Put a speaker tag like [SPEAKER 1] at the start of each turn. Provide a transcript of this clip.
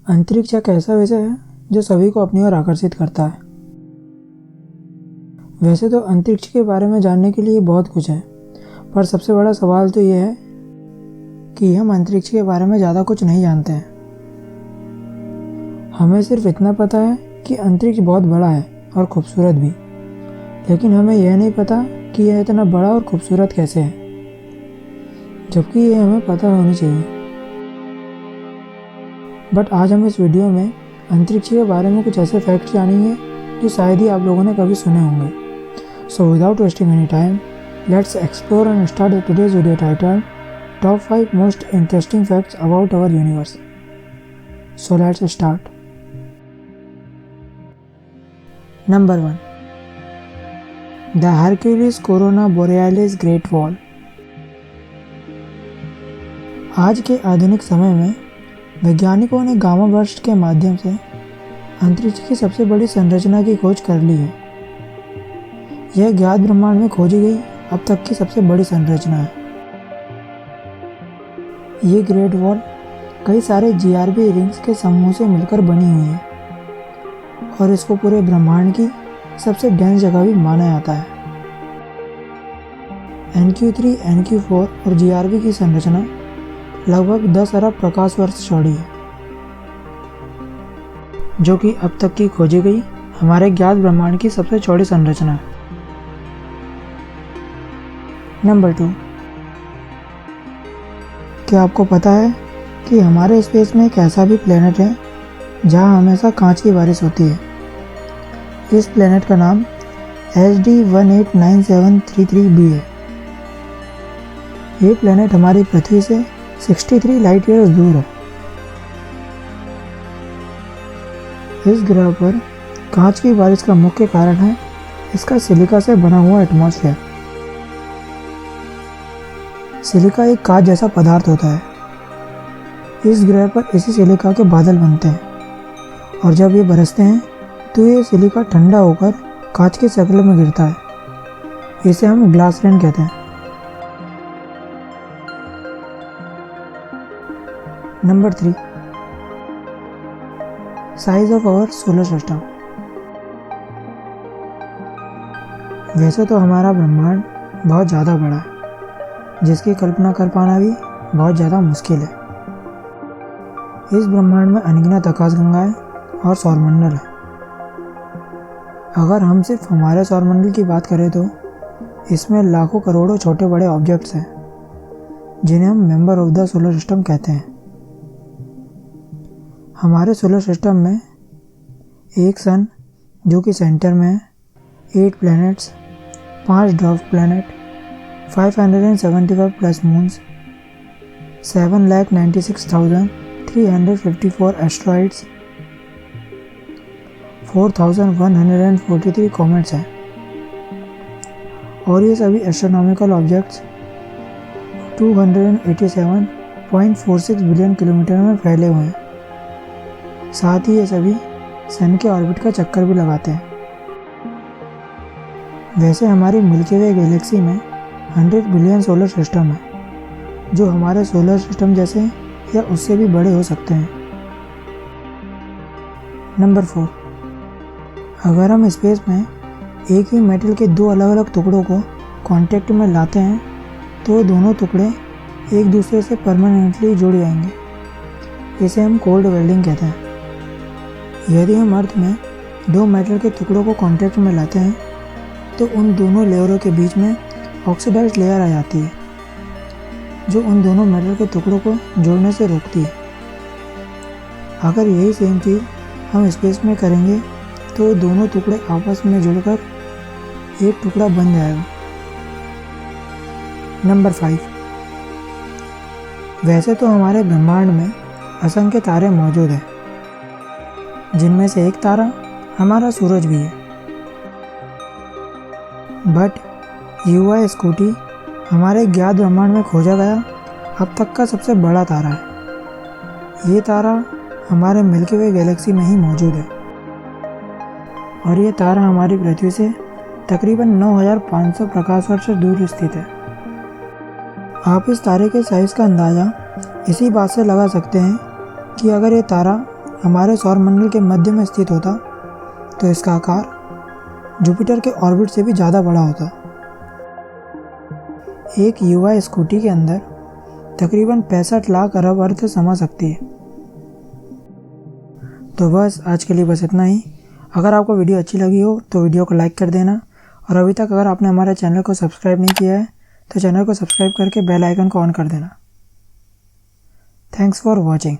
[SPEAKER 1] अंतरिक्ष एक ऐसा विषय है जो सभी को अपनी ओर आकर्षित करता है। वैसे तो अंतरिक्ष के बारे में जानने के लिए बहुत कुछ है, पर सबसे बड़ा सवाल तो ये है कि हम अंतरिक्ष के बारे में ज़्यादा कुछ नहीं जानते हैं। हमें सिर्फ इतना पता है कि अंतरिक्ष बहुत बड़ा है और खूबसूरत भी, लेकिन हमें यह नहीं पता कि यह इतना बड़ा और खूबसूरत कैसे है, जबकि यह हमें पता होनी चाहिए। बट आज हम इस वीडियो में अंतरिक्ष के बारे में कुछ ऐसे फैक्ट्स जानेंगे जो शायद ही आप लोगों ने कभी सुने होंगे। So without wasting any time, let's explore and start today's video title top 5 most interesting facts about our universe. So let's start. Number 1, the Hercules corona borealis great wall. आज के आधुनिक समय में वैज्ञानिकों ने गामा बर्स्ट के माध्यम से अंतरिक्ष की सबसे बड़ी संरचना की खोज कर ली है। यह ज्ञात ब्रह्मांड में खोजी गई अब तक की सबसे बड़ी संरचना है। ये ग्रेट वॉल कई सारे GRB रिंग्स के समूह से मिलकर बनी हुई है और इसको पूरे ब्रह्मांड की सबसे डेंस जगह भी माना जाता है। NQ3, NQ4 और GRB की संरचना लगभग 10 अरब प्रकाश वर्ष चौड़ी है, जो कि अब तक की खोजी गई हमारे ज्ञात ब्रह्मांड की सबसे चौड़ी संरचना है। नंबर 2, क्या आपको पता है कि हमारे स्पेस में एक ऐसा भी प्लेनेट है जहां हमेशा कांच की बारिश होती है। इस प्लेनेट का नाम HD 189733b है। ये प्लेनेट हमारी पृथ्वी से 63 लाइट ईयर्स दूर है। इस ग्रह पर कांच की बारिश का मुख्य कारण है इसका सिलिका से बना हुआ एटमॉस्फेयर। सिलिका एक कांच जैसा पदार्थ होता है। इस ग्रह पर इसी सिलिका के बादल बनते हैं और जब ये बरसते हैं तो ये सिलिका ठंडा होकर कांच की शक्ल में गिरता है। इसे हम ग्लास रेन कहते हैं। Number 3, size of our solar system. वैसे तो हमारा ब्रह्मांड बहुत ज़्यादा बड़ा है, जिसकी कल्पना कर पाना भी बहुत ज़्यादा मुश्किल है। इस ब्रह्मांड में अनगिनत आकाशगंगाएं और सौरमंडल है। अगर हम सिर्फ हमारे सौरमंडल की बात करें तो इसमें लाखों करोड़ों छोटे बड़े ऑब्जेक्ट्स हैं, जिन्हें हम member of the solar system कहते हैं। हमारे सोलर सिस्टम में एक सन जो कि सेंटर में है, 8 planets, 5 dwarf planet, 575 plus moons, 7,96,354 asteroids, 4,143 comets हैं। और ये सभी एस्ट्रोनॉमिकल ऑब्जेक्ट्स 287.46 बिलियन किलोमीटर में फैले हुए हैं। साथ ही ये सभी सन के ऑर्बिट का चक्कर भी लगाते हैं। वैसे हमारी मिल्की वे गैलेक्सी में 100 बिलियन सोलर सिस्टम है, जो हमारे सोलर सिस्टम जैसे या उससे भी बड़े हो सकते हैं। नंबर 4, अगर हम स्पेस में एक ही मेटल के 2 अलग अलग टुकड़ों को कांटेक्ट में लाते हैं तो दोनों टुकड़े एक दूसरे से परमानेंटली जुड़ जाएंगे। इसे हम कोल्ड वेल्डिंग कहते हैं। यदि हम अर्थ में 2 मेटल के टुकड़ों को कांटेक्ट में लाते हैं तो उन दोनों लेयरों के बीच में ऑक्सीडाइज्ड लेयर आ जाती है, जो उन दोनों मेटल के टुकड़ों को जोड़ने से रोकती है। अगर यही सेम चीज़ हम स्पेस में करेंगे तो दोनों टुकड़े आपस में जुड़कर एक टुकड़ा बन जाएगा। नंबर 5, वैसे तो हमारे ब्रह्मांड में असंख्य तारे मौजूद हैं, जिनमें से एक तारा हमारा सूरज भी है। बट UY स्कूटी हमारे ज्ञात ब्रह्मांड में खोजा गया अब तक का सबसे बड़ा तारा है। ये तारा हमारे मिल्की वे गैलेक्सी में ही मौजूद है और ये तारा हमारी पृथ्वी से तकरीबन 9,500 प्रकाश वर्ष दूर स्थित है। आप इस तारे के साइज़ का अंदाज़ा इसी बात से लगा सकते हैं कि अगर ये तारा हमारे सौरमंडल के मध्य में स्थित होता तो इसका आकार जुपिटर के ऑर्बिट से भी ज़्यादा बड़ा होता। एक युवा स्कूटी के अंदर तकरीबन 65 लाख अरब अर्थ समा सकती है। तो बस आज के लिए बस इतना ही। अगर आपको वीडियो अच्छी लगी हो तो वीडियो को लाइक कर देना, और अभी तक अगर आपने हमारे चैनल को सब्सक्राइब नहीं किया है तो चैनल को सब्सक्राइब करके बेल आइकन को ऑन कर देना। Thanks for watching.